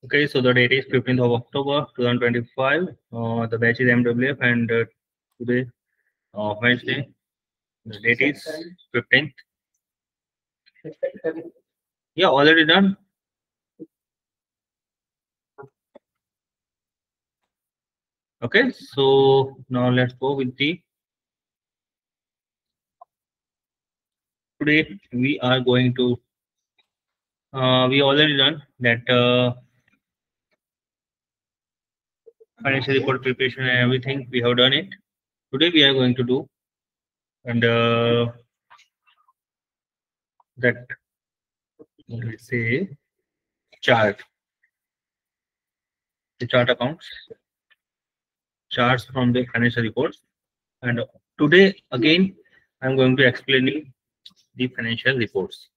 Okay, so the date is 15th of October 2025. The batch is MWF, and today, Wednesday, the date is 15th. Yeah, already done. Okay, so now let's go with the today we are going to we already done that financial report preparation and everything. We have done it. Today we are going to do and that let's say chart, the chart accounts, charts from the financial reports. And today again I'm going to explain you the financial reports.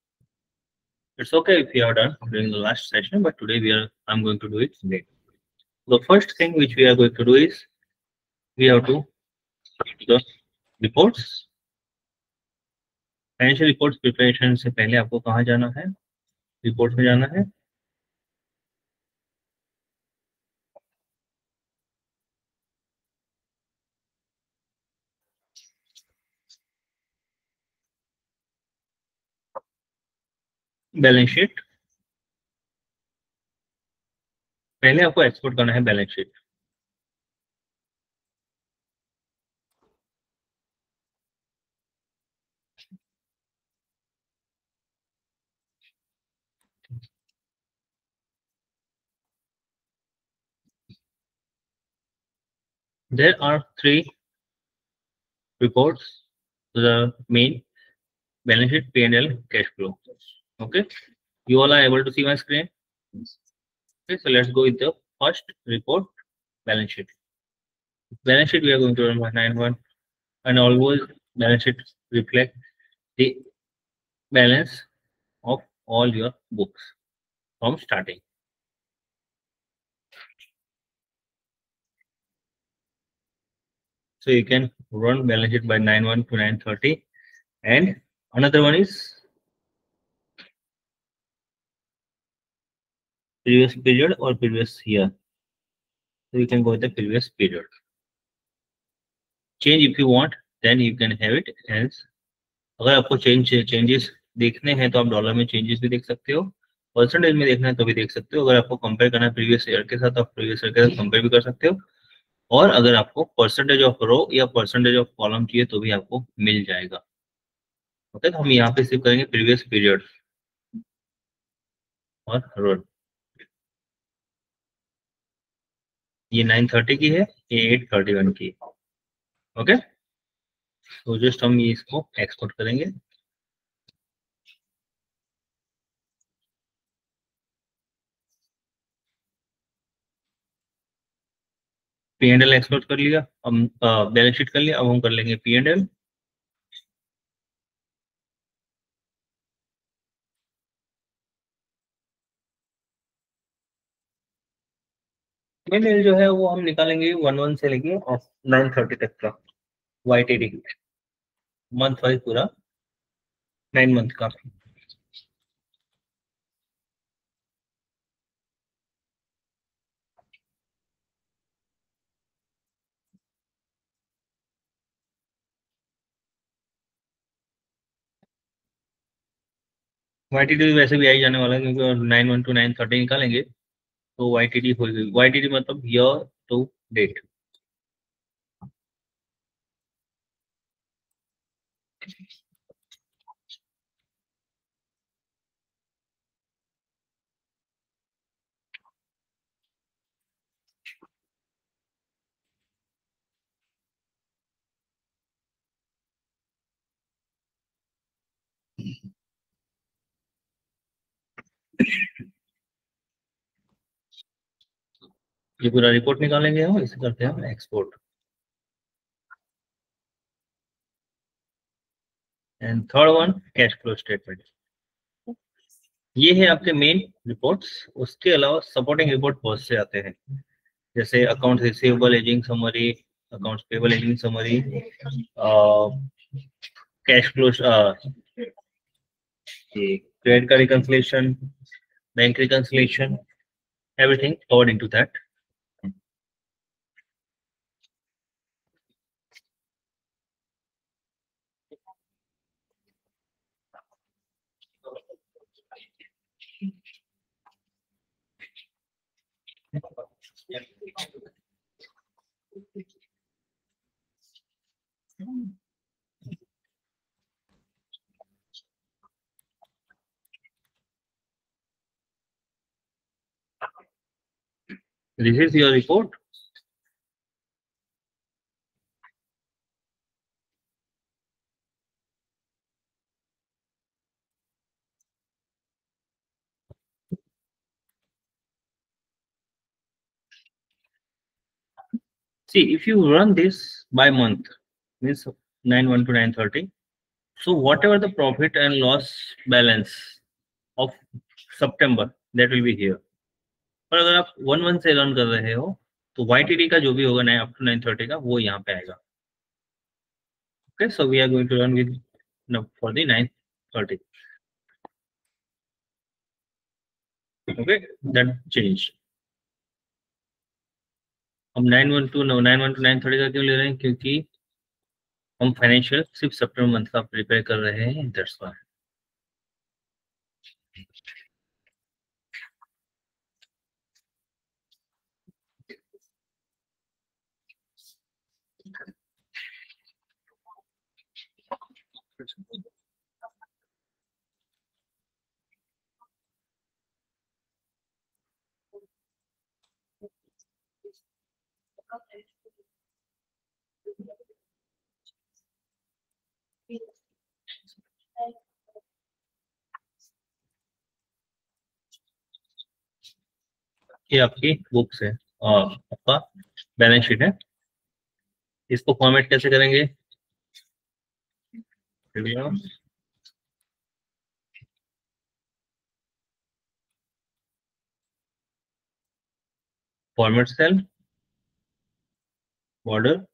It's okay if you are done during the last session, but today I'm going to do it today. The first thing which we are going to do is we have to the reports. Financial reports preparation से पहले आपको कहाँ जाना है? Report में जाना है. Balance sheet. पहले आपको एक्सपोर्ट करना है balance sheet. There are three reports: the main, balance sheet, P&L, cash flow. Okay, you all are able to see my screen. Okay, so let's go with the first report, balance sheet. Balance sheet we are going to run 91, and always balance sheet reflect the balance of all your books from starting. So you can run balance sheet by 91 to 930, and another one is previous period or previous year. So you can go with the previous period. Change if you want, then you can have it as. अगर आपको changes देखने हैं तो आप dollar में changes भी देख सकते हो, परसेंटेज में देखना है तो भी देख सकते हो. अगर आपको कंपेयर करना है प्रीवियस ईयर के साथ, आप प्रीवियस ईयर के साथ कंपेयर भी कर सकते हो. और अगर आपको परसेंटेज ऑफ रो या परसेंटेज ऑफ कॉलम चाहिए तो भी आपको मिल जाएगा. ओके, तो हम यहाँ पे सिर्फ करेंगे प्रीवियस पीरियड और रो. ये 930 की है, ये 831 की. ओके, तो जस्ट हम ये इसको एक्सपोर्ट करेंगे. P&L एक्सपोर्ट कर लिया, हम बैलेंस शीट कर लिया. अब हम कर लेंगे P&L. P&L जो है वो हम निकालेंगे 11 से लेके 930 तक का YTD मंथ वाइज पूरा 9 मंथ का. YTD वैसे भी आई जाने वाला है क्योंकि 91 to 930 निकालेंगे तो YTD हो गई. YTD मतलब ईयर टू डेट. ये पूरा रिपोर्ट निकालेंगे हम, इसे करते हैं हम export. And third one cash flow statement. ये है आपके मेन रिपोर्ट्स. उसके अलावा सपोर्टिंग रिपोर्ट बहुत से आते हैं, जैसे account receivable ageing summary, accounts payable ageing summary, cash flow, credit का reconciliation, bank reconciliation, everything covered into that. This is your report. See, if you run this by month, means 9/1 to 9/30, so whatever the profit and loss balance of September, that will be here. और अगर आप 1/1 से run कर रहे हो तो YTD का जो भी होगा 9 up to 9/30 का वो यहाँ पे आएगा. Okay, so we are going to run with for the 9/30. Okay, that change. हम 9/1 to 9/30 का क्यों ले रहे हैं? क्योंकि हम फाइनेंशियल सिर्फ सितंबर मंथ का प्रिपेयर कर रहे हैं. That's why. ये आपकी बुक्स है और आपका बैलेंस शीट है. इसको फॉर्मेट कैसे करेंगे? Format cell, border,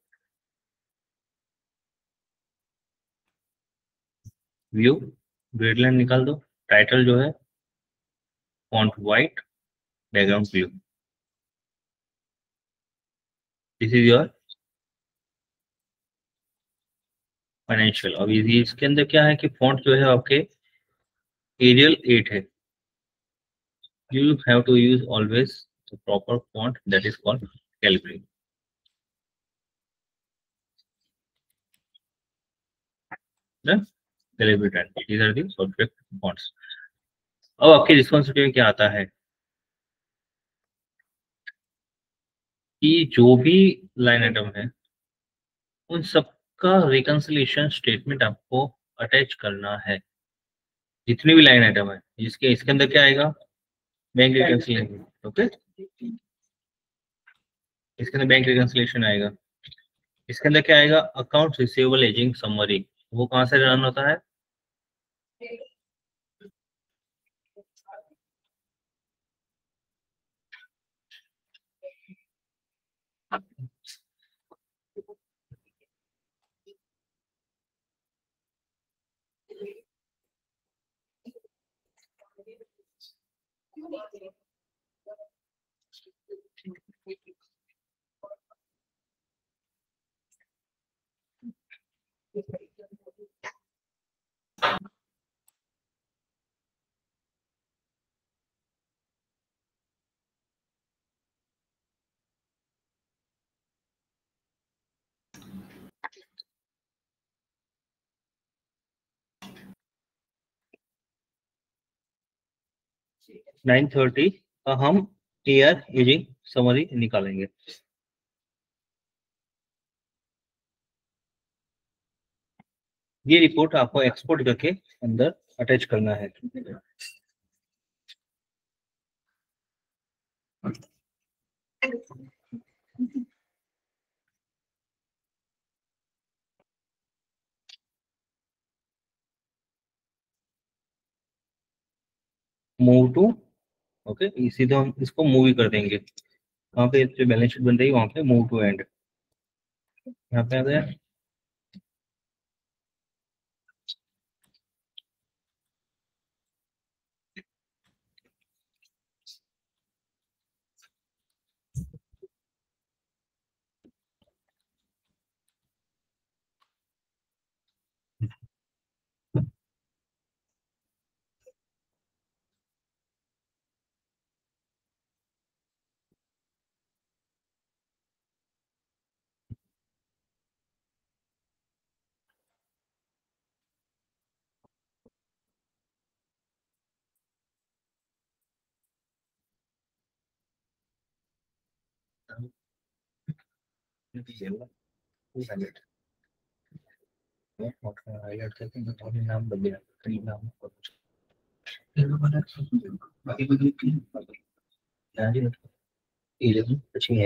view, grid line निकाल दो. टाइटल जो है font white, background blue. This is your financial. अब इसके अंदर क्या है कि फॉन्ट जो है आपके एरियल 8 है. You have to use always the proper font that is called Calibri. Calibri 10. These are the software fonts. अब आपकी रिस्पॉन्सिबिलिटी में क्या आता है कि जो भी लाइन आइटम है उन सबका रिकंसिलिएशन स्टेटमेंट आपको अटैच करना है. जितनी भी लाइन आइटम है जिसके इसके अंदर क्या आएगा? Bank reconciliation. ओके, इसके अंदर बैंक रिकंसिलिएशन आएगा. इसके अंदर क्या आएगा? Account receivable ageing summary. वो कहाँ से रन होता है? नाइन 30 का हम AR एजिंग समरी निकालेंगे. ये रिपोर्ट आपको एक्सपोर्ट करके अंदर अटैच करना है. Move to. ओके, सीधे हम इसको मूव ही कर देंगे. वहाँ पे जो बैलेंस शीट बन रही है वहाँ पे मूव टू एंड. यहाँ पे आ गया. नाम बदल नाम પછી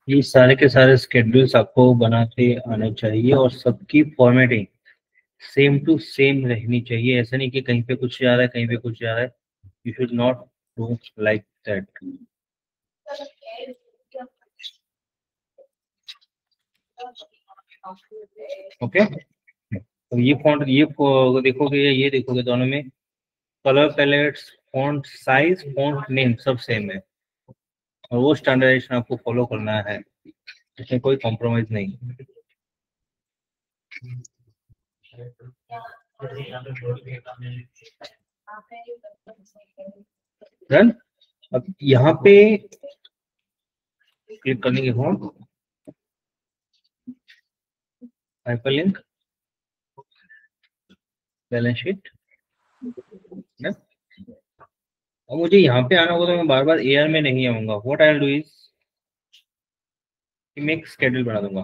ये सारे के सारे स्केड्यूल्स आपको बनाते आने चाहिए और सबकी फॉर्मेटिंग सेम टू सेम रहनी चाहिए। ऐसा नहीं कि कहीं पे कुछ जा रहा है कहीं पे कुछ जा रहा है। You should not do like that. Okay, तो ये फॉन्ट ये देखोगे ये देखोगे दोनों में colour pallets font size font name सब सेम है और वो स्टैंडर्डाइजेशन आपको फॉलो करना है, इसमें कोई कॉम्प्रोमाइज नहीं। डन। अब यहाँ पे क्लिक करने के बाद हाइपरलिंक बैलेंस शीट। और मुझे यहाँ पे आना होगा तो मैं बार बार एआर में नहीं आऊंगा। What I will do is मैं एक स्केड्यूल बना दूंगा।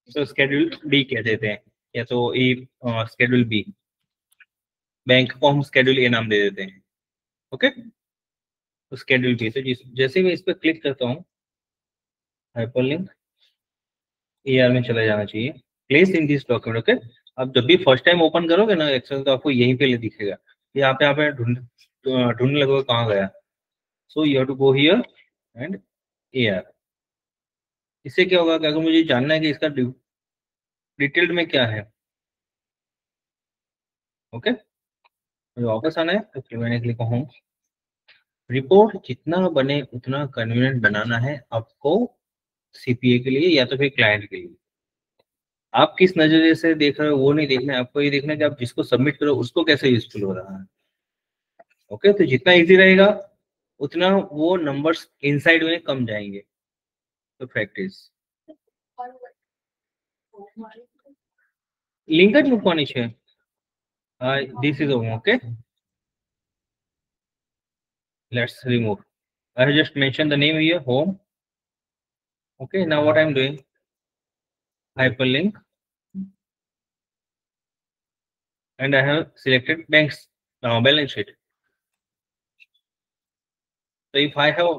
तो स्केड्यूल डी कह देते हैं या तो ए स्केड्यूल बी, बैंक को हम स्केड्यूल ए नाम दे देते हैं। ओके, तो स्केड्यूल बी तो जैसे मैं इस पर क्लिक करता हूँ हाइपरलिंक एआर में चला जाना चाहिए। Place in this document. Okay, अब जब भी फर्स्ट टाइम ओपन करोगे ना एक्सेल तो आपको यहीं पे दिखेगा। यहाँ पे ढूंढने लगोगे कहाँ गया। So you have to go here and AR. इससे क्या होगा कि अगर मुझे जानना है कि इसका डिटेल्ड में क्या है, ओके, मुझे वापस आना है तो फिर मैंने क्लिक होम। रिपोर्ट जितना बने उतना कन्वीनियंट बनाना है आपको सीपीए के लिए या तो फिर क्लाइंट के लिए। आप किस नजरिए से देख रहे हो वो नहीं देखना है, आपको ये देखना है कि आप जिसको सबमिट करो उसको कैसे यूजफुल हो रहा है। ओके, तो जितना इजी रहेगा उतना वो नंबर्स इनसाइड में कम जाएंगे। तो प्रैक्टिस लिंक જ મૂકવાની છે। this is home. Okay, let's remove. I have just mentioned the name here, home. Okay, now what I'm doing, hyperlink, and I have selected banks balance sheet. So if I have,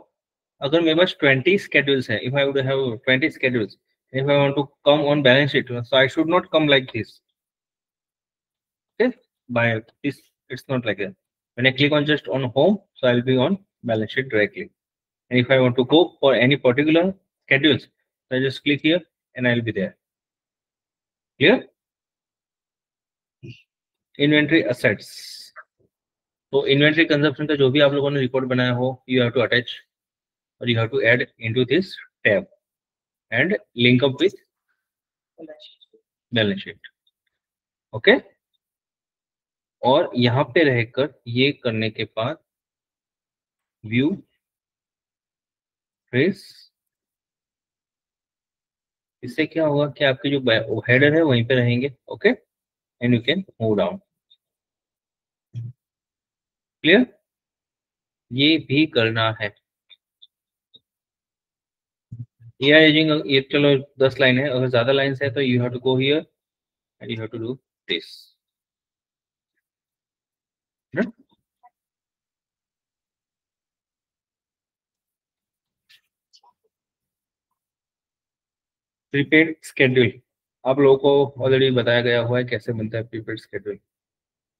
अगर मेरे पास 20 schedules है, if I would have 20 schedules, if I want to come on balance sheet, so I should not come like this. Okay, by this it's not like that. When I click on just on home, so I'll be on balance sheet directly. And if I want to go for any particular schedules, so I just click here and I'll be there. Clear? Inventory assets. तो inventory consumption का जो भी आप लोगों ने report बनाया हो, you have to attach और you have to add into this tab and link up with balance sheet. Okay, और यहाँ पे रहकर ये करने के बाद व्यू ट्रेस, इससे क्या होगा कि आपके जो हेडर है वहीं पे रहेंगे। Okay, and you can move down. Clear? ये भी करना है। एआई एजिंग ये चलो 10 लाइन है, अगर ज्यादा लाइन्स है तो you have to go here and you have to do this. Prepaid schedule आप लोगों को ऑलरेडी बताया गया हुआ है कैसे बनता है प्रीपेड स्केड्यूल।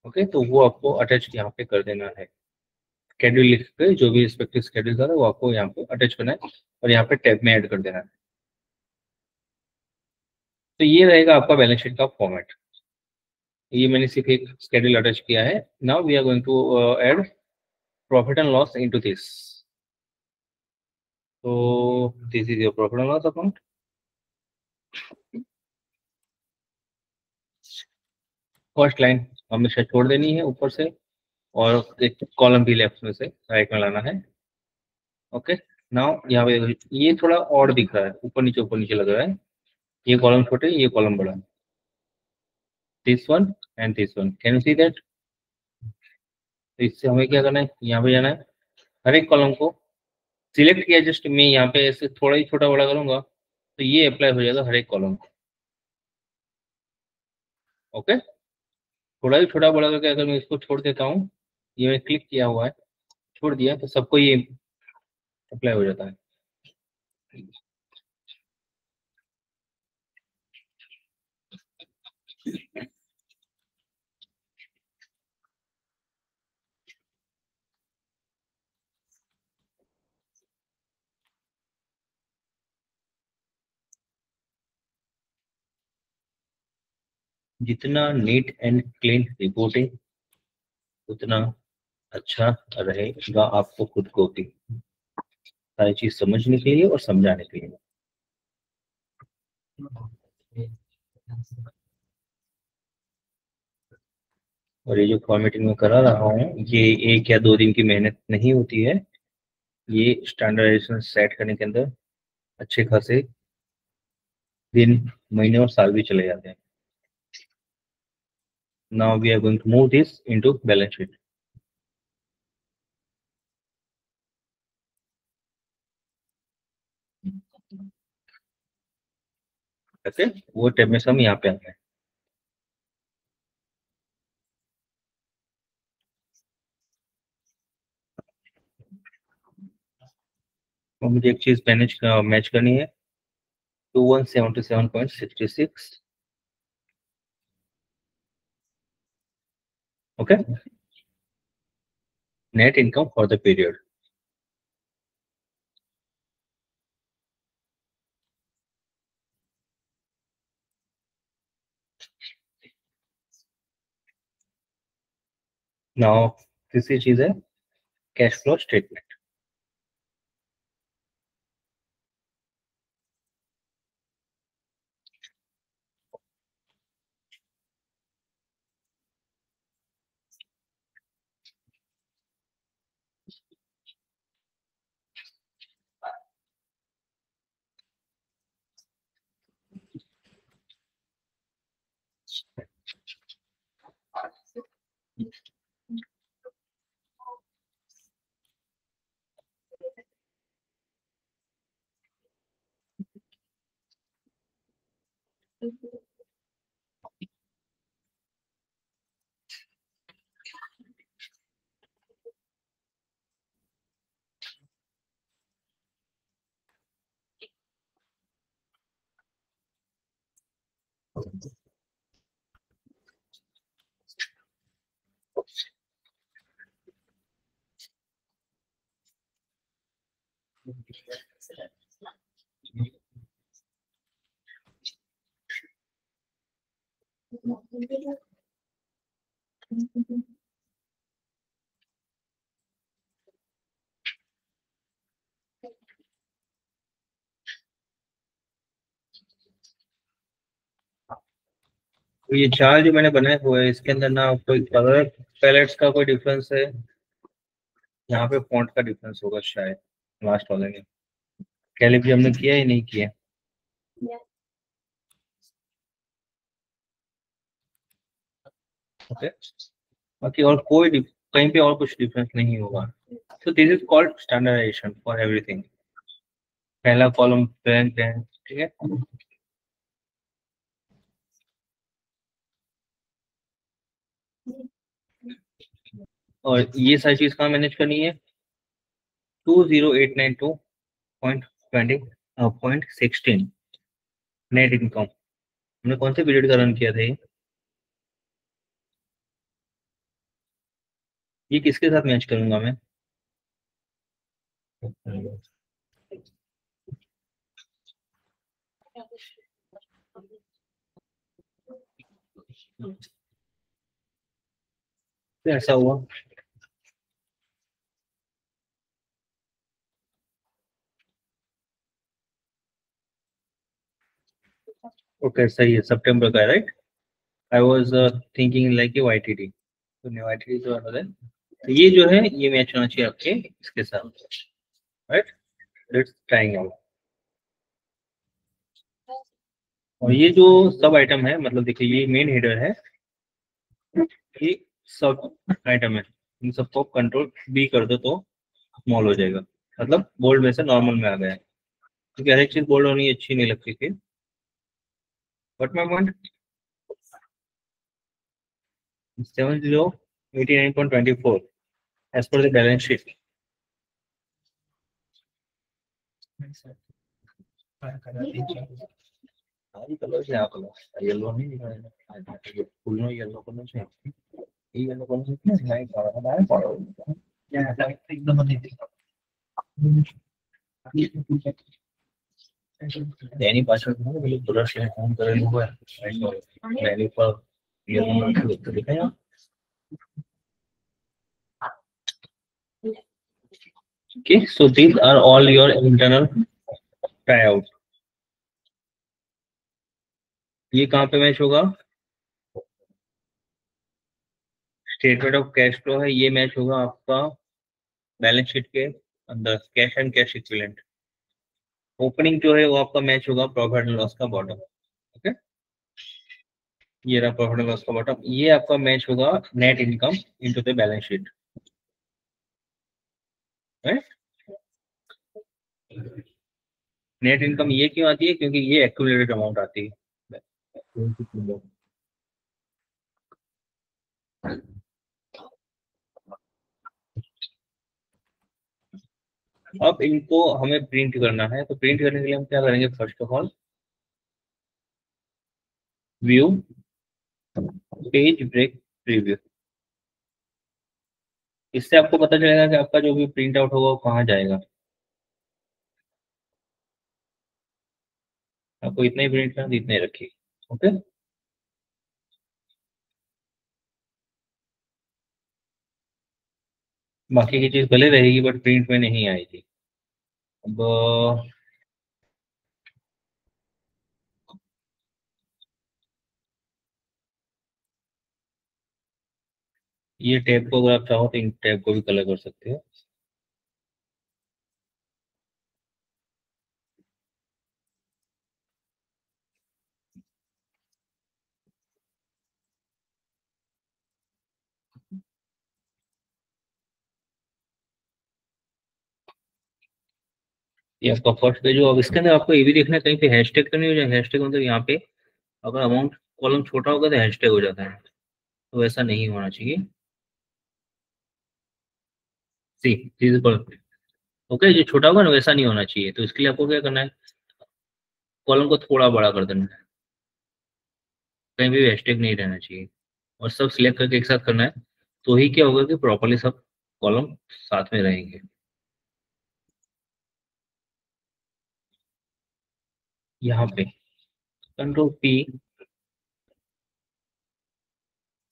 ओके, तो वो आपको अटैच यहाँ पे कर देना है। स्केड्यूल लिख के जो भी रिस्पेक्टिव स्केड्यूल था वो आपको यहाँ पे अटैच करना है और यहाँ पे टैब में ऐड कर देना है। तो ये रहेगा आपका बैलेंस शीट का फॉर्मेट। ये मैंने सिर्फ एक स्केड्यूल अटैच किया है। Now we are going to add profit and loss into this. So this is your profit and loss account. First line हमेशा छोड़ देनी है ऊपर से और एक कॉलम भी लेफ्ट में से राइट में लाना है. ओके, नाउ यहाँ पे ये थोड़ा और दिख रहा है, ऊपर नीचे लग रहा है. ये कॉलम छोटे, ये कॉलम बड़ा. This one and this one, can you see that? तो इससे हमें क्या करना है, यहाँ पे जाना है, हर एक कॉलम को सिलेक्ट किया. जस्ट मैं यहाँ पे ऐसे थोड़ा ही छोटा बड़ा करूंगा तो ये अप्लाई हो जाएगा हर एक कॉलम को. ओके, थोड़ा ही छोटा बड़ा करके अगर मैं इसको छोड़ देता हूँ, ये मैं क्लिक किया हुआ है, छोड़ दिया तो सबको ये अप्लाई हो जाता है. जितना नीट एंड क्लीन रिपोर्टिंग उतना अच्छा रहेगा आपको खुद को भी सारी चीज समझने के लिए और समझाने के लिए. और ये जो फॉर्मेटिंग में करा रहा हूँ, ये 1 या 2 दिन की मेहनत नहीं होती है. ये स्टैंडर्डाइजेशन सेट करने के अंदर अच्छे खासे दिन, महीने और साल भी चले जाते हैं. Now we are going to move this into balance sheet. Okay, वो टेब में से हम यहाँ पे आते हैं. और मुझे एक चीज मैच करनी है, 2177.66. Okay, net income for the period. Now तीसरी चीज है कैश फ्लो स्टेटमेंट. तो ये चार जो मैंने बनाए हुए हैं इसके अंदर ना कोई कलर पैलेट्स का कोई डिफरेंस है. यहाँ पे फॉन्ट का डिफरेंस होगा शायद लास्ट वाले में. कैलिब्री हमने किया ही नहीं किया. ओके, बाकी और कोई कहीं पे और कुछ डिफरेंस नहीं होगा. So this is called standardization for everything. पहला कॉलम ब्लैंक है, ठीक है. और ये सारी चीज कहाँ मैनेज करनी है, 20892.20.16 नेट इनकम. हमने कौन से पीरियड का रन किया था ये किसके साथ मैच करूंगा मैं? तो ऐसा हुआ ओके सही है, सितंबर का है right. I was thinking like a YTD, तो नहीं वाईटीडी तो अलग है। तो ये जो है ये मैच होना चाहिए आपके इसके साथ, राइट। Let's trying out. और ये जो सब आइटम है, मतलब देखिए ये मेन हेडर है, ये सब आइटम है, इन सबको कंट्रोल बी कर दो तो स्मॉल हो जाएगा, मतलब बोल्ड में से नॉर्मल में आ गया है, क्योंकि हर एक चीज बोल्ड होनी अच्छी नहीं लगती थी। But my point 7089.24 as per the balance sheet. सारी कलर से आप कलर येलो नहीं दिखाएगा, फुल नो येलो कलर से ये येलो कलर से कितना लाइट आ रहा है पड़ो या लाइट एकदम नहीं दिखा। एनी पासवर्ड को बोले पूरा शेयर फोन करे हुआ है मैंने पर येलो कलर दिखाया। Okay, so these are all your internal tryout. ये कहाँ पे मैच होगा? स्टेटमेंट ऑफ कैश फ्लो है, ये मैच होगा आपका बैलेंस शीट के अंदर, cash and cash equivalent. Opening जो है वो आपका मैच होगा प्रॉफिट एंड लॉस का बॉटम। ओके, ये रहा प्रॉफिट एंड लॉस का बॉटम, ये आपका मैच होगा net income into the balance sheet, right. Net income ये क्यों आती है? क्योंकि ये एक्यूमुलेटेड अमाउंट आती है। अब इनको हमें प्रिंट करना है, तो प्रिंट करने के लिए हम क्या करेंगे? First of all view page break preview, इससे आपको पता चलेगा कि आपका जो भी प्रिंट आउट होगा वो कहाँ जाएगा। आपको इतना ही प्रिंट करना, इतना ही रखिए। ओके, बाकी की चीज भले रहेगी बट प्रिंट में नहीं आएगी। अब ये टैब को अगर आप चाहो तो इन टैब को भी कलर कर सकते हो। ये आपका फर्स्ट पेज हो। अब इसके अंदर आपको ये भी देखना है कहीं पे हैशटैग तो नहीं हो जाए। हैशटैग मतलब यहाँ पे अगर अमाउंट कॉलम छोटा होगा तो हैशटैग हो जाता है, तो ऐसा नहीं होना चाहिए। सी चीज पर ओके, जो छोटा होगा ना वैसा नहीं होना चाहिए, तो इसके लिए आपको क्या करना है? कॉलम को थोड़ा बड़ा कर देना है, कहीं भी हैशटैग नहीं रहना चाहिए, और सब सिलेक्ट करके एक साथ करना है। तो ही क्या होगा कि प्रॉपरली सब कॉलम साथ में रहेंगे। यहाँ पे कंट्रोल पी,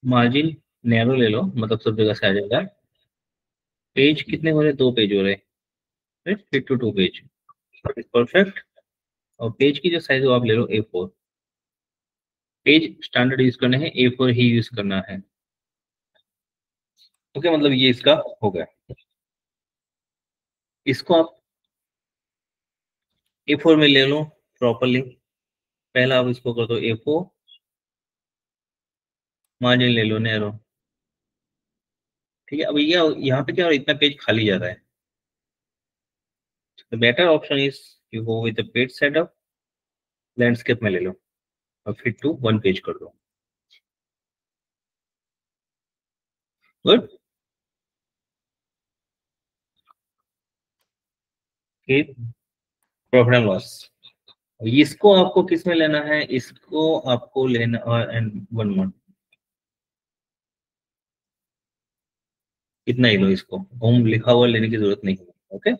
मार्जिन नैरो ले लो, मतलब सब जगह से आ जाएगा। पेज कितने हो रहे? 2 पेज हो रहे हैं, फिट टू 2 पेज, परफेक्ट। और पेज की जो साइज हो आप ले लो A4। पेज स्टैंडर्ड यूज करने हैं, A4 ही यूज करना है। ओके, मतलब ये इसका हो गया। इसको आप A4 में ले लो प्रॉपरली। पहला आप इसको कर दो A4, मार्जिन ले लो नैरो। ठीक है, अब ये यहाँ पे क्या हो रहा है? इतना पेज खाली जा रहा है। The better option is you go with the page setup, landscape में ले लो और फिट टू 1 पेज कर दो। गुड। प्रॉफिट एंड लॉस, इसको आपको किस में लेना है? इसको आपको लेना एंड 1 मंथ, इतना ही लो। इसको होम लिखा हुआ लेने की जरूरत नहीं है। Okay,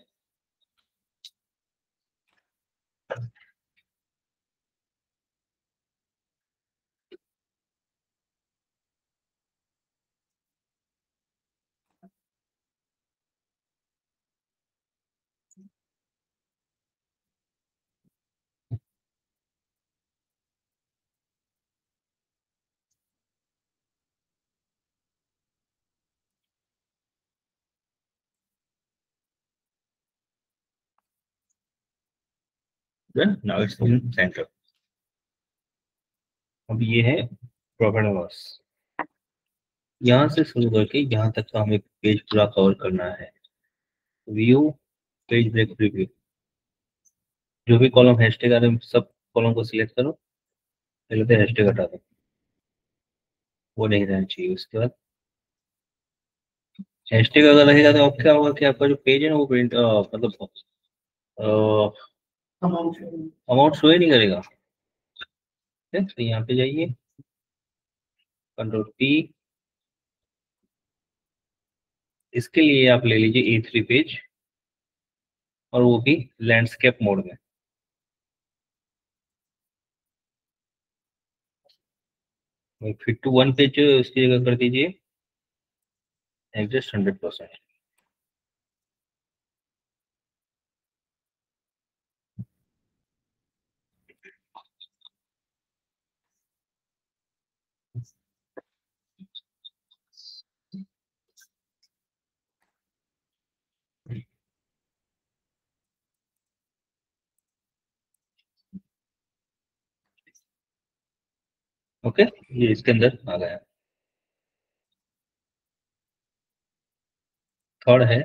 then now it's in center. अब ये है प्रॉफिट एंड लॉस, यहाँ से शुरू करके यहाँ तक का हमें पेज पूरा कवर करना है। व्यू, पेज ब्रेक प्रीव्यू, जो भी कॉलम हैशटैग आ रहे हैं सब कॉलम को सिलेक्ट करो, पहले तो हैशटैग हटा दो, वो नहीं रहना चाहिए। उसके बाद हैशटैग अगर रहेगा तो अब क्या होगा कि आपका जो पेज है ना वो प्रिंट मतलब अमाउंट शो ही नहीं करेगा। ठीक है, तो यहाँ पे जाइए, कंट्रोल पी, इसके लिए आप ले लीजिए E3 पेज, और वो भी लैंडस्केप मोड में। फिट टू वन पेज इसकी जगह कर दीजिए एडजस्ट 100%। ओके, ये इसके अंदर आ गया। थर्ड है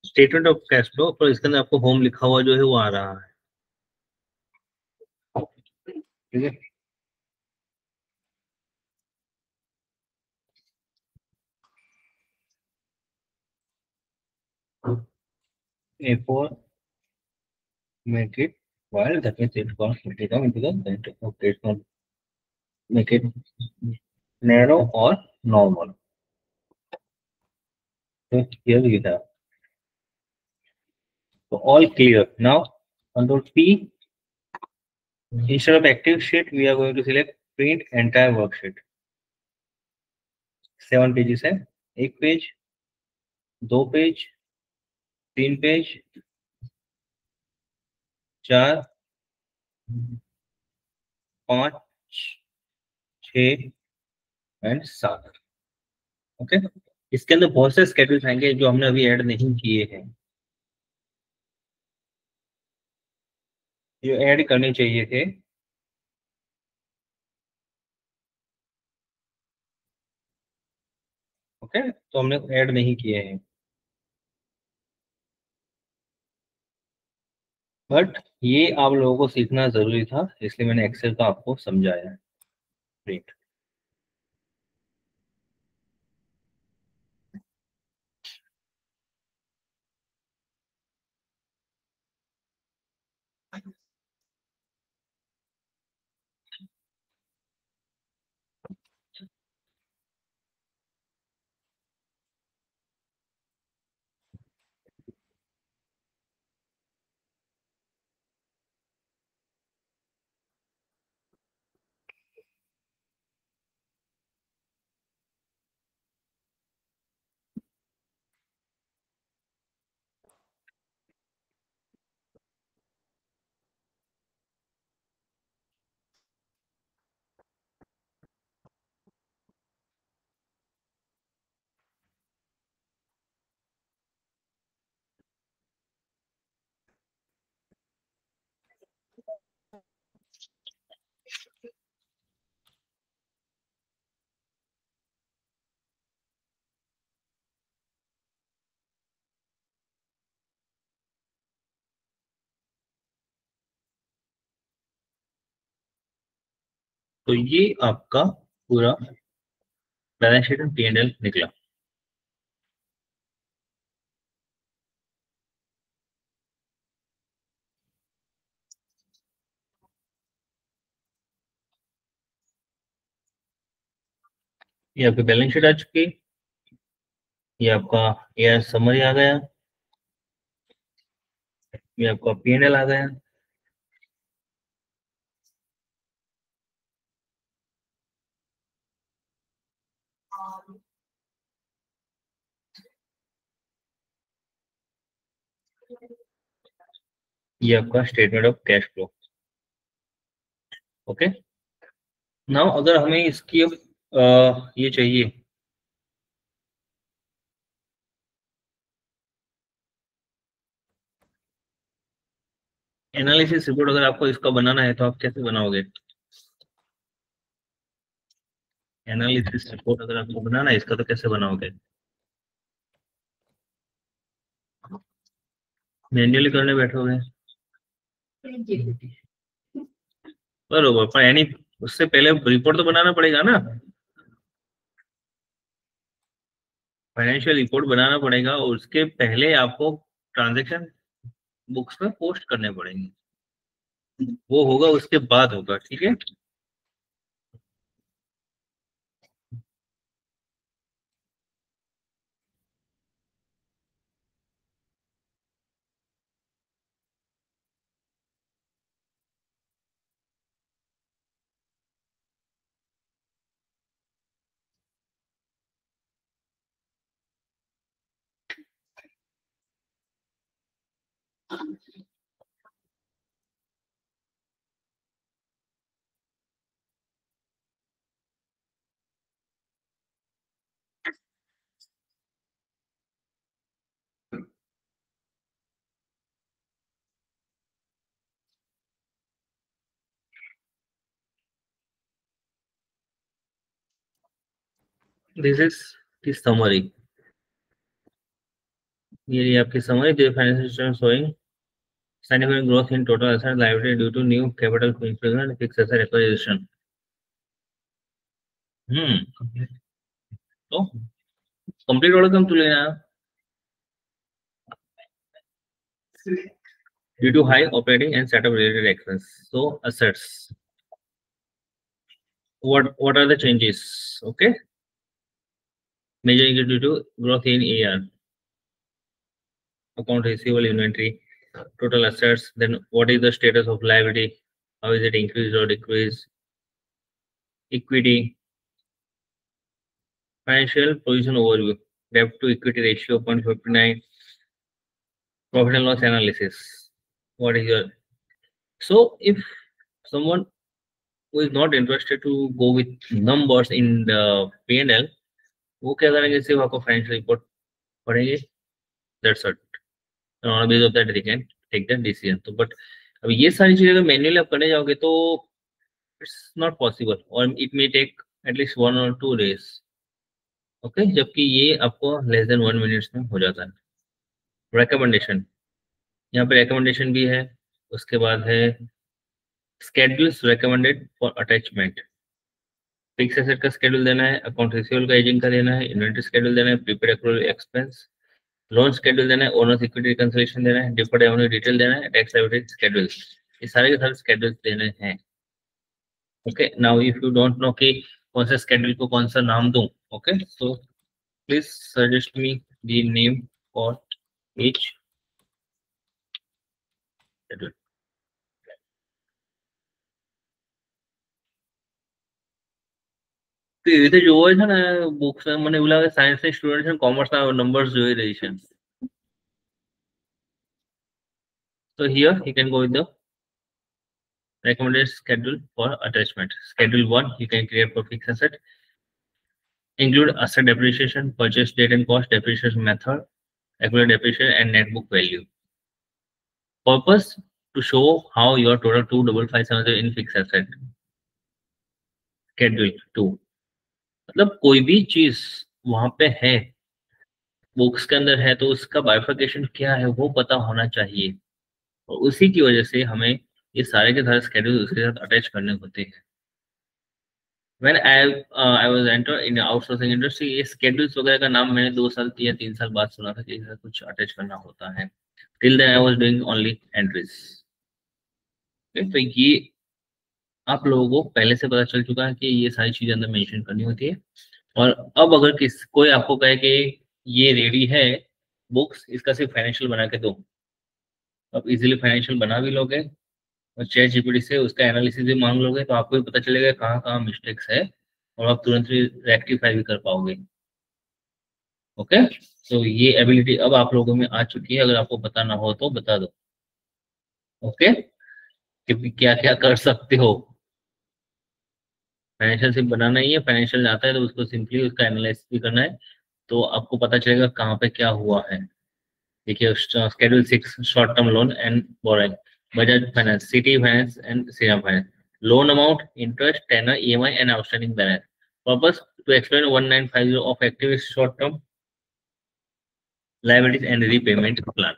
स्टेटमेंट ऑफ कैश फ्लो, पर इसके अंदर आपको होम लिखा हुआ जो है वो आ रहा है। ठीक है, A4 make it while that means it can't make it into the center. Okay, it's not make it narrow or normal. So here we have, so all clear. Now control P, instead of active sheet we are going to select print entire worksheet। 7 pages है, एक page, दो page, तीन page, चार, पाँच, छ and 7। Okay, इसके अंदर बहुत से स्केड्यूल्स आएंगे जो हमने अभी ऐड नहीं किए हैं, जो ऐड करने चाहिए थे। ओके, तो हमने ऐड नहीं किए हैं, बट ये आप लोगों को सीखना जरूरी था, इसलिए मैंने एक्सेल का आपको समझाया है। ग्रेट। तो ये आपका पूरा बैलेंस शीट एंड P&L निकला। ये आपकी बैलेंस शीट आ चुकी, ये आपका एआर समरी आ गया, ये आपका P&L आ गया। ये आपका statement of cash flow. Okay, now अगर हमें इसकी अब ये चाहिए, एनालिसिस रिपोर्ट, अगर आपको इसका बनाना है तो आप कैसे बनाओगे? एनालिसिस रिपोर्ट अगर आपको बनाना है इसका तो कैसे बनाओगे? मैन्युअली करने बैठोगे? बरोबर, पर यानी उससे पहले रिपोर्ट तो बनाना पड़ेगा ना, फाइनेंशियल रिपोर्ट बनाना पड़ेगा, और उसके पहले आपको ट्रांजैक्शन बुक्स में पोस्ट करने पड़ेंगे, वो होगा उसके बाद होगा, ठीक है। दिस इज द समरी, ये आपकी summary, the financial statement showing significant growth in total asset liability due to new capital inflows and fixed asset acquisition। तो कंप्लीट ऑर्डर कम तो लेना, due to high operating and setup related expense, so assets, what are the changes? Okay, major increase due to growth in AR, account receivable, inventory, total assets, then what is the status of liability, how is it increased or decreased, equity, financial position overview, debt to equity ratio 0.59, profit and loss analysis, what is your, so if someone who is not interested to go with numbers in the P&L, वो क्या करेंगे, सिर्फ आपको financial report पढ़ेंगे, that's it, on base of that they can take the decision. तो but अब ये सारी चीजें अगर मैन्युअली आप करने जाओगे तो इट्स नॉट पॉसिबल, और it may take at least 1 or 2 days। Okay, जबकि ये आपको लेस देन 1 मिनट्स में हो जाता है। रिकमेंडेशन, यहाँ पे रिकमेंडेशन भी है, उसके बाद है schedules recommended for attachment, fix asset का स्केड्यूल देना है, अकाउंट रिसीवेबल का एजिंग का देना है, इन्वेंटरी स्केड्यूल देना है, prepaid accrual expense, loan schedule देना है, ओनर्स इक्विटी रिकंसिलिएशन देना है, डिफर्ड रेवेन्यू डिटेल देना है, टैक्स लायबिलिटी शेड्यूल, ये सारे के सारे शेड्यूल्स देने हैं। Okay, now if you don't know कि कौन सा शेड्यूल को कौन सा नाम दूं, okay, so please suggest me the name for each schedule. તો એવી રીતે જોવો છે ને બુક્સ, મને એવું લાગે સાયન્સ ની સ્ટુડન્ટ છે, કોમર્સ ના નંબર્સ જોઈ રહી છે. So here you can go with the recommended schedule for attachment. Schedule 1 you can create for fixed asset. Include asset depreciation, purchase date and cost, depreciation method, accumulated depreciation and net book value. Purpose to show how your total 25570 in fixed asset. Schedule 2 मतलब कोई भी चीज वहां पे है, books के अंदर है, तो उसका बाइफर्केशन क्या है वो पता होना चाहिए, और उसी की वजह से हमें ये सारे के सारे स्केड्यूल उसके साथ अटैच करने होते हैं। When I was enter in outsourcing industry, ये schedules वगैरह का नाम मैंने 2 साल या 3 साल बाद सुना था कि ऐसा कुछ अटैच करना होता है। Till then I was doing only entries। तो ये आप लोगों को पहले से पता चल चुका है कि ये सारी चीजें अंदर मेंशन करनी होती है। और अब अगर कोई आपको कहे कि ये रेडी है बुक्स, इसका सिर्फ फाइनेंशियल बना के दो, आप इजीली फाइनेंशियल बना भी लोगे, और चैट जीपीटी से उसका एनालिसिस भी मांग लोगे, तो आपको भी पता चलेगा कहाँ कहाँ मिस्टेक्स है, और आप तुरंत ही रेक्टिफाई भी कर पाओगे। ओके, तो ये एबिलिटी अब आप लोगों में आ चुकी है, अगर आपको पता ना हो तो बता दो। ओके, कि क्या क्या कर सकते हो। फाइनेंशियल सिर्फ बनाना ही है, फाइनेंशियल आता है तो उसको सिंपली उसका एनालिसिस भी करना है, तो आपको पता चलेगा कहाँ पे क्या हुआ है। देखिए, schedule 6 short term loan and borrowing, Bajaj finance, Citi finance and Shriram finance. Loan amount, interest, tenor, EMI and outstanding balance. Purpose to explain 1950 of active short term liabilities and repayment plan.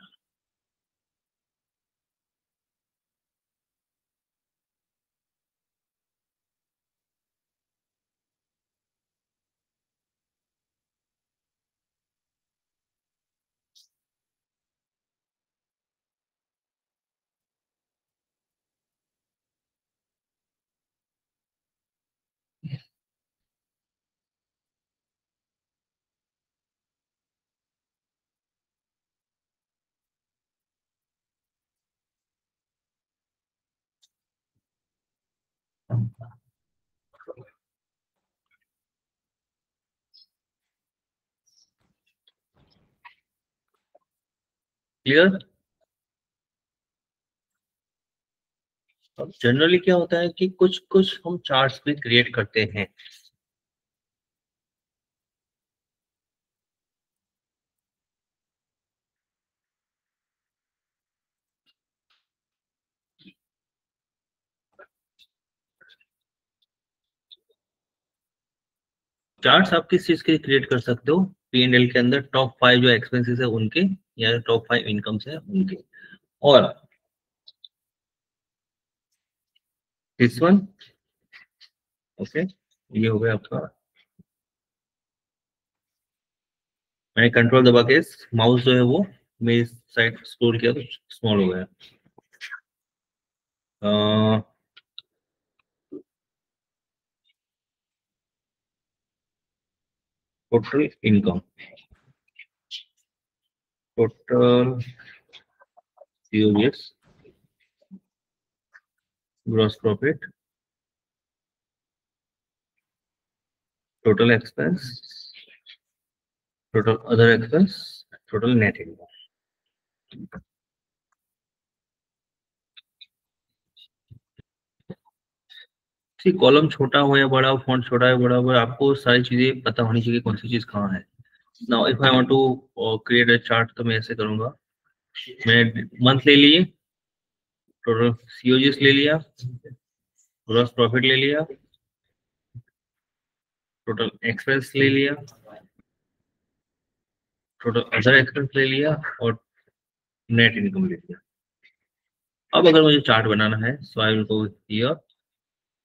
Clear. अब generally क्या होता है कि कुछ कुछ हम charts भी create करते हैं। चार्ट्स आप किस चीज के क्रिएट कर सकते हो? P&L के अंदर टॉप 5 जो एक्सपेंसेस है उनके, या टॉप 5 इनकम्स है उनके। और दिस वन, ओके, ये हो गया आपका। मैंने कंट्रोल दबा के माउस जो है वो मेरी साइड स्क्रॉल किया तो स्मॉल हो गया। Total income, total COS, gross profit, total expense, total other expense, total net income. Column छोटा हो या बड़ा हो, फॉन्ट छोटा है बड़ा हो, आपको सारी चीजें पता होनी चाहिए कौन सी चीज कहाँ है। Now if I want to create a chart तो मैं ऐसे करूंगा। मैंने मंथ ले लिए, टोटल सीओजीएस ले लिया, ग्रॉस प्रॉफिट ले लिया, टोटल एक्सपेंस ले लिया, टोटल अदर एक्सपेंस ले लिया, और नेट इनकम ले लिया। अब अगर मुझे चार्ट बनाना है, so I will go here,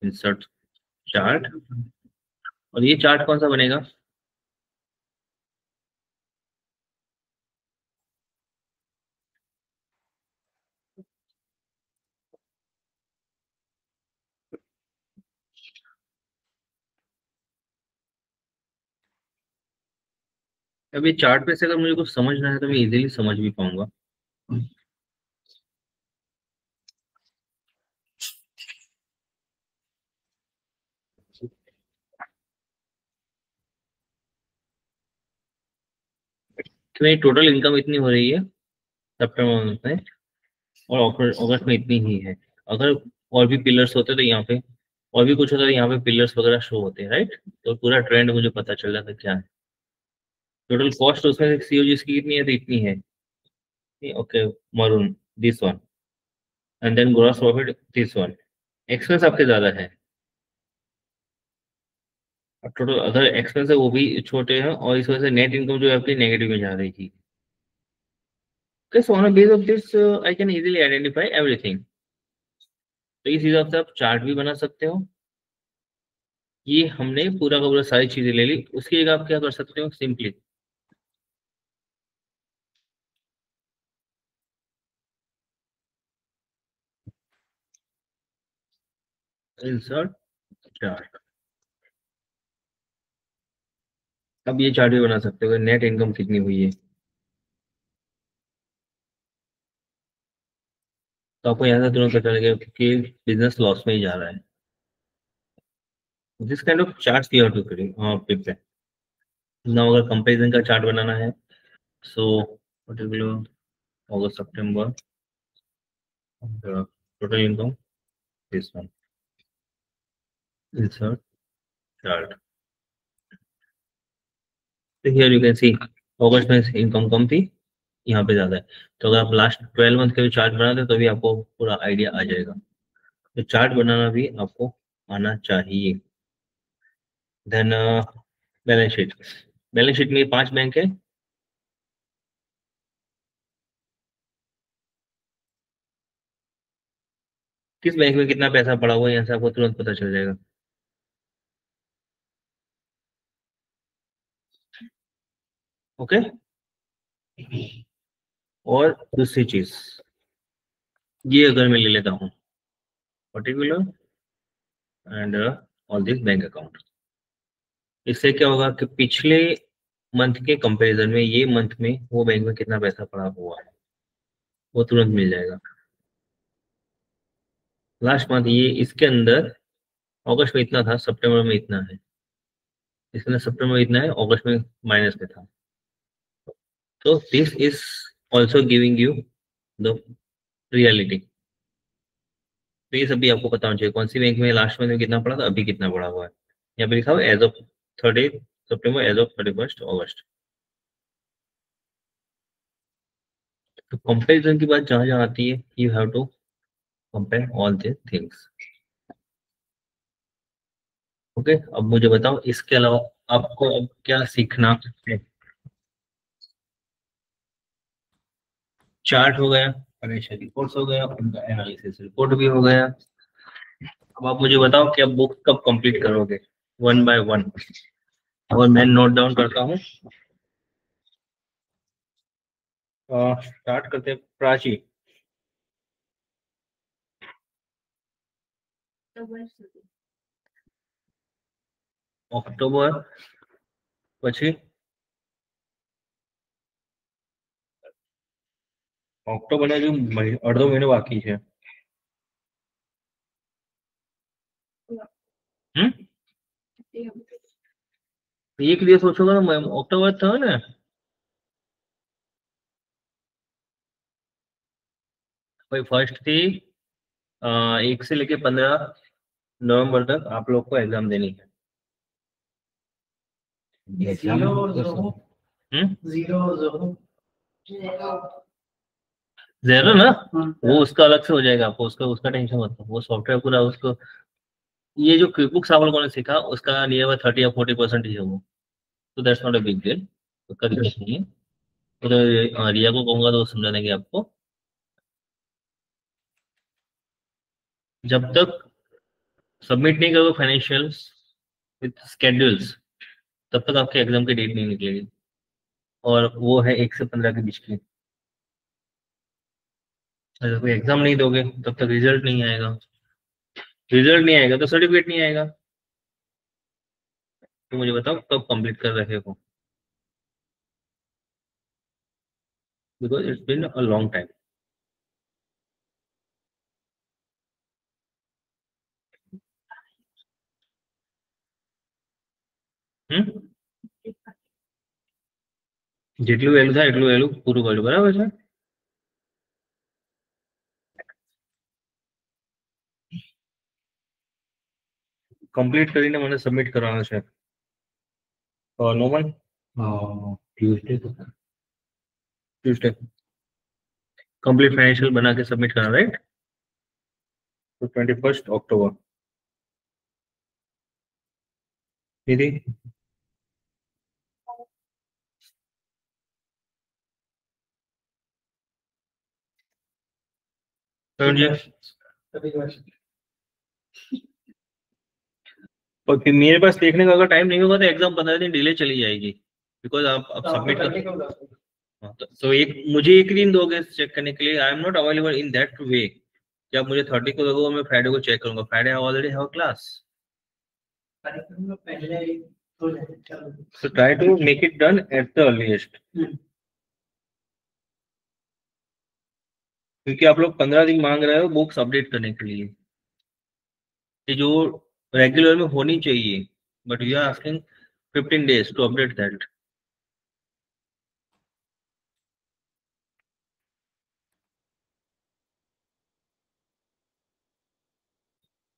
insert chart. और ये चार्ट कौन सा बनेगा? अभी चार्ट पे से अगर मुझे कुछ समझना है तो मैं इजीली समझ भी पाऊंगा। कि मेरी टोटल इनकम इतनी हो रही है सितंबर मंथ में, और अगस्त में इतनी ही है। अगर और भी पिलर्स होते तो यहाँ पे और भी कुछ होता तो यहाँ पे पिलर्स वगैरह शो होते हैं, राइट? तो पूरा ट्रेंड मुझे पता चल जाता क्या है। टोटल कॉस्ट उसमें सीओजी की कितनी है, तो इतनी है। Okay, maroon, this one, and then gross profit this one. Expense आपके ज्यादा है, और टोटल अदर एक्सपेंस है वो भी छोटे हैं, और इस वजह से नेट इनकम जो है आपकी नेगेटिव में जा रही थी। Okay, so on a base of this, I can easily identify everything. तो इस हिसाब से आप चार्ट भी बना सकते हो। ये हमने पूरा का पूरा सारी चीजें ले ली, उसकी जगह आप क्या कर सकते हो, सिंपली इंसर्ट चार्ट। अब ये चार्ट भी बना सकते हो, नेट इनकम कितनी हुई है, तो आपको यहाँ से तुरंत पता चलेगा कि बिजनेस लॉस में ही जा रहा है। This kind of chart you have to prepare. ना अगर कंपेरिजन का चार्ट बनाना है, सो पर्टिकुलर अगस्त सितंबर total income this one insert chart. So here you can see अगस्त में इनकम कम थी, यहाँ पे ज्यादा है। तो अगर आप लास्ट 12 मंथ के भी चार्ट बनाते तो भी आपको पूरा आइडिया आ जाएगा। तो चार्ट बनाना भी आपको आना चाहिए। Then balance sheet. Balance sheet में 5 बैंक है। किस बैंक में कितना पैसा पड़ा हुआ है यहाँ से आपको तुरंत पता चल जाएगा। ओके। और दूसरी चीज, ये अगर मैं ले लेता हूँ particular and all this bank account, इससे क्या होगा कि पिछले मंथ के कंपैरिजन में ये मंथ में वो बैंक में कितना पैसा पड़ा हुआ है वो तुरंत मिल जाएगा। लास्ट मंथ ये इसके अंदर अगस्त में इतना था, सितंबर में इतना है, इसके अंदर सितंबर में इतना है, अगस्त में माइनस में था। तो this is also giving you the reality. तो ये सभी आपको पता होना चाहिए कौन सी बैंक में लास्ट मंथ में कितना पड़ा था, अभी कितना पड़ा हुआ है। यहाँ पे लिखा हुआ एज ऑफ 30 सितंबर, एज ऑफ 31 अगस्त। तो कंपैरिजन की बात जहां जहां आती है, you have to compare all the things. Okay, अब मुझे बताओ इसके अलावा आपको अब क्या सीखना है। चार्ट हो गया, फाइनेंशियल रिपोर्ट्स हो गया, उनका एनालिसिस रिपोर्ट भी हो गया। अब आप मुझे बताओ कि आप बुक कब कंप्लीट करोगे, वन बाय वन। और मैं नोट डाउन करता हूँ। स्टार्ट करते हैं प्राची। ऑक्टोबर પછી ऑक्टोबर ने जो अर्धो महीनो बाकी है। एक लिए सोचोगे ना मैम, अक्टूबर था ना। भाई फर्स्ट थी 1 से लेके 15 नवंबर तक आप लोग को एग्जाम देनी है। जीरो ना, वो उसका अलग से हो जाएगा, आपको उसका उसका टेंशन मत लो, वो सॉफ्टवेयर पूरा उसको, ये जो क्विक बुक्स आप लोगों ने सीखा उसका नियर बाय 30 या 40% ही है वो। तो that's not a big deal, तो कर नहीं है। तो रिया को कहूंगा तो वो समझा देंगे आपको। जब तक सबमिट नहीं करोगे फाइनेंशियल्स विथ स्केड्यूल्स, तब तक आपके एग्जाम की डेट नहीं निकलेगी। और वो है 1 से 15 के बीच की। अगर कोई एग्जाम नहीं दोगे तब तक रिजल्ट नहीं आएगा, रिजल्ट नहीं आएगा तो सर्टिफिकेट नहीं आएगा। तो मुझे बताओ कब कंप्लीट कर रहे हो, because it's been a long time. જેટલું વહેલું થાય એટલું વહેલું પૂરું કરજો, બરાબર છે। કમ્પ્લીટ કરીને મને સબમિટ કરવાનો છે। નોમન ટ્યુઝડે ટ્યુઝડे कंप्लीट फाइनेंशियल बना के सबमिट करना, राइट। तो 21 अक्टूबर दीदी। और फिर मेरे पास देखने का अगर टाइम नहीं होगा तो एग्जाम 15 दिन डिले चली जाएगी, बिकॉज आप अब सबमिट कर। तो एक मुझे एक दिन दोगे चेक करने के लिए, I am not available in that way. जब मुझे 30 को दोगे मैं फ्राइडे को चेक करूंगा, Friday I already have class. So try to make it done at the earliest, क्योंकि आप लोग 15 दिन मांग रहे हो बुक्स अपडेट करने के लिए, कि जो रेगुलर में होनी चाहिए, but we are asking 15 days to update that.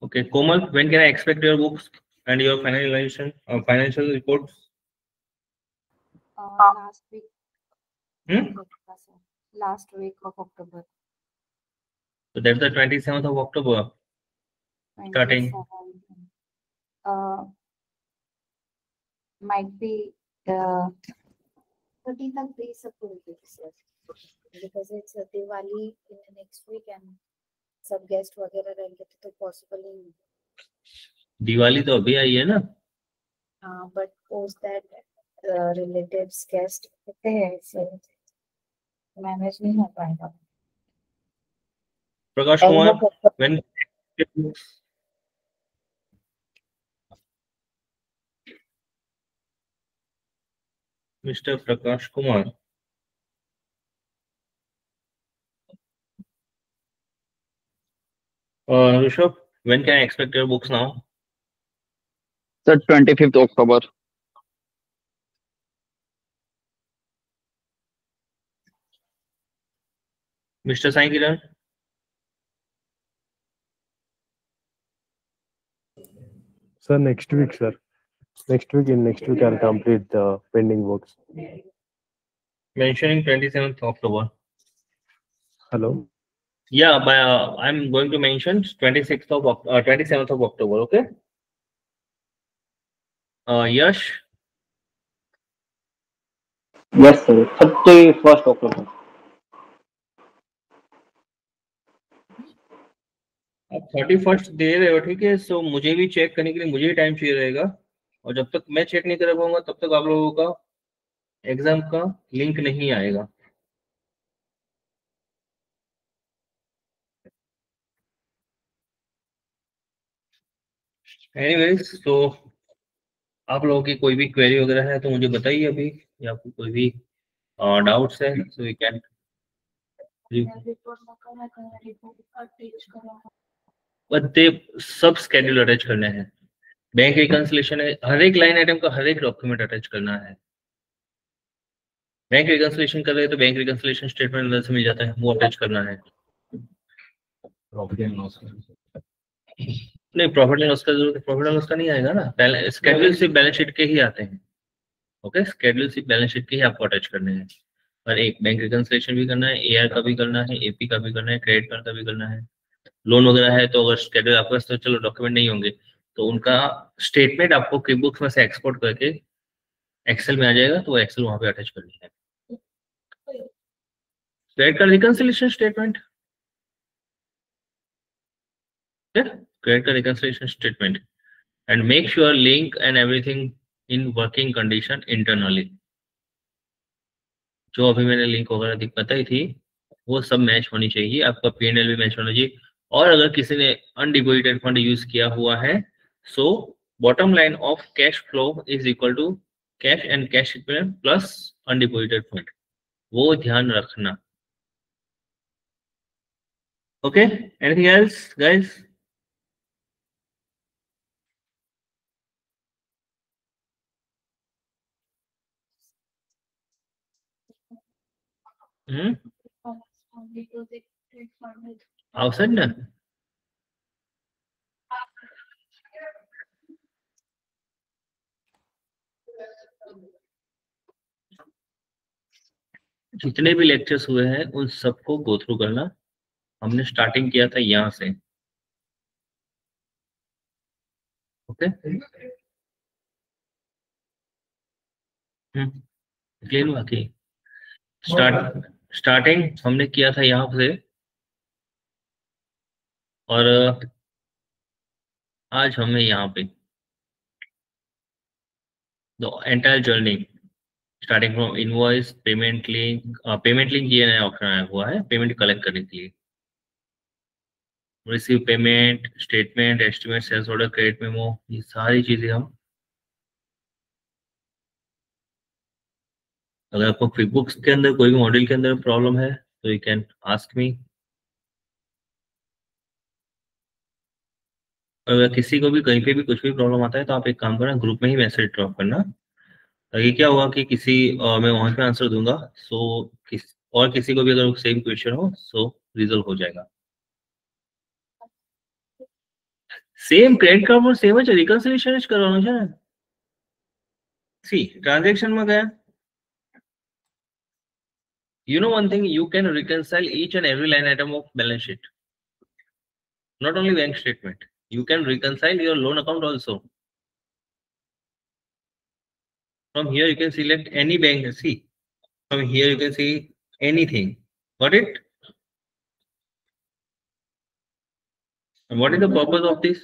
Okay, Komal, when can I expect your books and your finalization financial reports? Last week. Hmm? Last week of October. So that's the 27th of October. Starting. Might be 13th of April, because it's a Diwali in the next week and सब guest वगैरह रहेंगे तो possible ही नहीं. दिवाली तो अभी आई है ना. हाँ, but post that relatives guest कितने हैं, इससे मैनेज नहीं हो पाएगा. Prakash Kumar, when Mr. Prakash Kumar. Rishabh, when can I expect your books now? Sir, 25th October. Mr. Sai Kiran? Sir, next week, sir. Next week I'll complete the pending works. Mentioning 27th October. Hello? Yeah, I'm going to mention 27th of October, okay? Yash? Yes, sir. 31st October. आप 31st दे रहे हो, ठीक है. सो मुझे भी check करने के लिए मुझे भी टाइम चाहिए रहेगा, और जब तक मैं चेक नहीं कर पाऊंगा तब तक आप लोगों का एग्जाम का लिंक नहीं आएगा. एनीवेज, तो आप लोगों की कोई भी क्वेरी वगैरह है तो मुझे बताइए अभी, या आपको कोई भी डाउट्स है सो वी कैन. बच्चे सब स्केड्यूल अटैच करने हैं. बैंक रिकंसिलेशन है, हर एक लाइन आइटम का हर एक डॉक्यूमेंट अटैच करना है. बैंक रिकंसिलेशन कर रहे हैं तो बैंक रिकंसिलेशन स्टेटमेंट अंदर से मिल जाता है, वो अटैच करना है. प्रॉफिट एंड लॉस नहीं, प्रॉफिट एंड लॉस का जरूरत, प्रॉफिट एंड लॉस का नहीं आएगा ना. स्केड्यूल सिर्फ बैलेंस शीट के ही आते हैं. ओके, स्केड्यूल सिर्फ बैलेंस शीट के ही आपको अटैच करने हैं. और एक बैंक रिकंसिलेशन भी करना है, एआर का भी करना है, एपी का भी करना है, क्रेडिट कार्ड का भी करना है. लोन वगैरह है तो अगर स्केड्यूल आपके पास तो चलो डॉक्यूमेंट नहीं होंगे तो उनका स्टेटमेंट आपको क्विकबुक्स में से एक्सपोर्ट करके एक्सेल में आ जाएगा, तो वो एक्सेल वहां पे अटैच करनी है. Credit card reconciliation statement, credit card reconciliation statement, and make sure link and everything in working condition internally. जो अभी मैंने लिंक वगैरह बताई थी वो सब मैच होनी चाहिए, आपका पीएनएल भी मैच होना चाहिए. और अगर किसी ने अनडिपॉजिटेड फंड यूज किया हुआ है, so bottom line of cash flow is equal to cash and cash equivalent plus undeposited fund, वो ध्यान रखना. Okay, anything else guys? outside ना. जितने भी लेक्चर्स हुए हैं उन सबको गो थ्रू करना. हमने स्टार्टिंग किया था यहाँ से. ओके, क्लियर हुआ कि स्टार्टिंग हमने किया था यहाँ से, और आज हमें यहाँ पे the entire journey starting from invoice, payment link ये नया ऑप्शन आया हुआ है पेमेंट कलेक्ट करने के लिए. Receive payment, statement, estimate, sales order, credit memo, ये सारी चीजें हम. अगर आपको क्विकबुक्स के अंदर कोई भी मॉड्यूल के अंदर प्रॉब्लम है तो यू कैन आस्क मी. अगर किसी को भी कहीं पे भी कुछ भी प्रॉब्लम आता है तो आप एक काम करना, ग्रुप में ही मैसेज ड्रॉप करना, ये क्या हुआ कि मैं वहां पे आंसर दूंगा, सो किसी को भी अगर सेम क्वेश्चन हो सो रिजल्व हो जाएगा। सेम क्रेडिट कार्ड पर सेम है, रिकंसिलिएशन करवाना है। सी ट्रांजैक्शन में गया, you know one thing, you can reconcile each and every line item of balance sheet, not only bank statement. You can reconcile your loan account also. From here you can select any bank. See, from here you can see anything. Got it? And what is the purpose of this?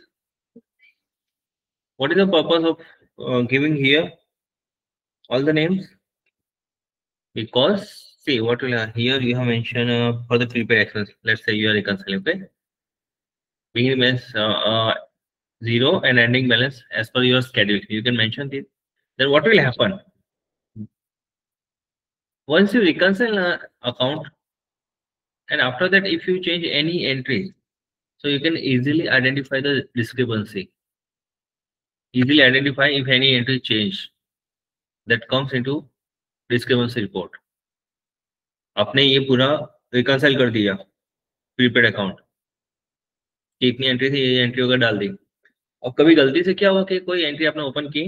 What is the purpose of giving here all the names? Because see what will here you have mentioned for the prepaid expense. Let's say you are reconciling, okay? Beginning balance 0 and ending balance as per your schedule. You can mention this. Then what will happen? Once you reconcile an account, and after that, if you change any entry, so you can easily identify the discrepancy. Easily identify if any entry change that comes into discrepancy report. आपने ये पूरा reconcile कर दिया prepaid account, इतनी entry थी, ये entry वगैरह डाल दी। अब कभी गलती से क्या हुआ कि कोई एंट्री आपने ओपन की,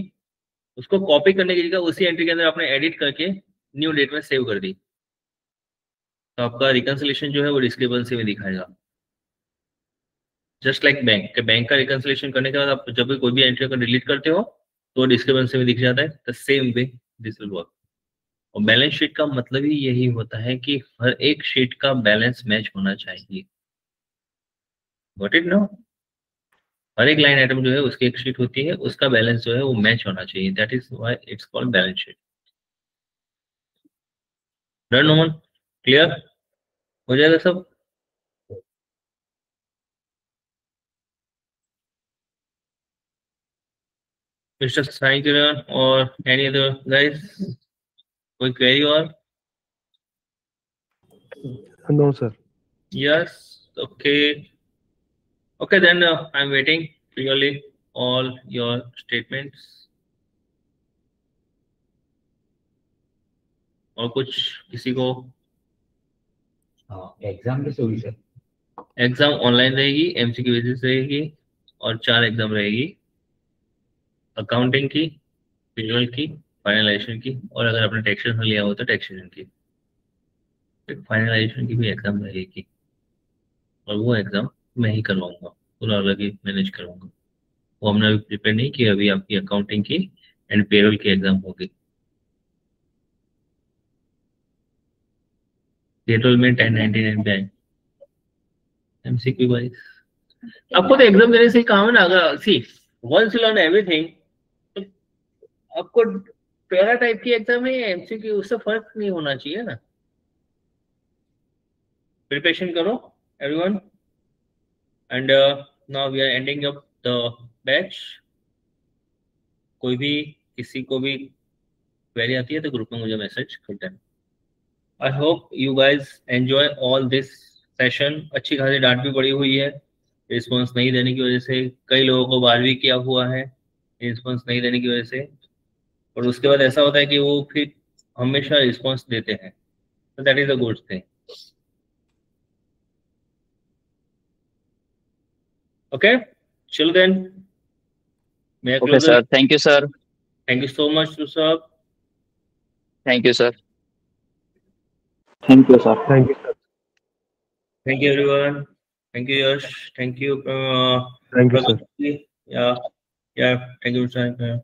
उसको कॉपी करने की जगह उसी एंट्री के अंदर आपने एडिट करके न्यू डेट में सेव कर दी, तो आपका रिकंसिलिएशन जो है वो डिस्क्रिपेंसी में दिखाएगा। जस्ट लाइक बैंक का रिकंसिलिएशन करने के बाद आप जब भी कोई भी एंट्री को डिलीट करते हो तो डिस्क्रिपेंसी में दिख जाता है। The same way this will work. और बैलेंस शीट का मतलब ही यही होता है कि हर एक शीट का बैलेंस मैच होना चाहिए। Got it no? हर एक लाइन आइटम जो है उसकी एक शीट होती है, उसका बैलेंस जो है वो मैच होना चाहिए। That is why it's called balance sheet. Done Noman? Clear हो जाएगा सब? मिस्टर साई किरण और एनी अदर गाइस, कोई क्वेरी और? No, sir. Yes, okay. Okay, then I'm waiting clearly all your statements. और कुछ किसी को? एग्जाम की सॉल्यूशन, एग्जाम ऑनलाइन रहेगी, एमसीक्यू बेसिस रहेगी और 4 एग्जाम रहेगी, अकाउंटिंग की, विजुअल की, फाइनलाइजेशन की, और अगर आपने टैक्सेशन लिया हो तो टैक्सेशन की। फाइनलाइजेशन की भी एग्जाम रहेगी और वो एग्जाम मैं ही करवाऊंगा, पूरा अलग ही मैनेज करवाऊंगा। वो हमने अभी प्रिपेयर नहीं किया, अभी आपकी अकाउंटिंग की एंड पेरोल की एग्जाम होगी। पेरोल में 1099 बैंक एमसीक्यू वाइज आपको तो एग्जाम देने से ही काम है ना। अगर see once you learn everything, तो आपको पैरा टाइप की एग्जाम है या एमसीक्यू, उससे फर्क नहीं होना चाहिए ना। प्रिपरेशन करो everyone, and now we are ending up the batch. कोई भी किसी को भी क्वेरी आती है तो ग्रुप में मुझे मैसेज कर देना। I hope you guys enjoy all this session. अच्छी खासी डांट भी पड़ी हुई है रिस्पॉन्स नहीं देने की वजह से, कई लोगों को बार भी किया हुआ है रिस्पॉन्स नहीं देने की वजह से, और उसके बाद ऐसा होता है कि वो फिर हमेशा रिस्पॉन्स देते हैं, तो that is a good thing. Okay, चलो then. Okay, sir. Thank you, sir. Thank you so much, Rusab. Thank you, sir. Thank you, sir. Thank you, sir. Thank you, everyone. Thank you, Yash. Thank you, Thank you, sir. Yeah, yeah. Thank you, sir.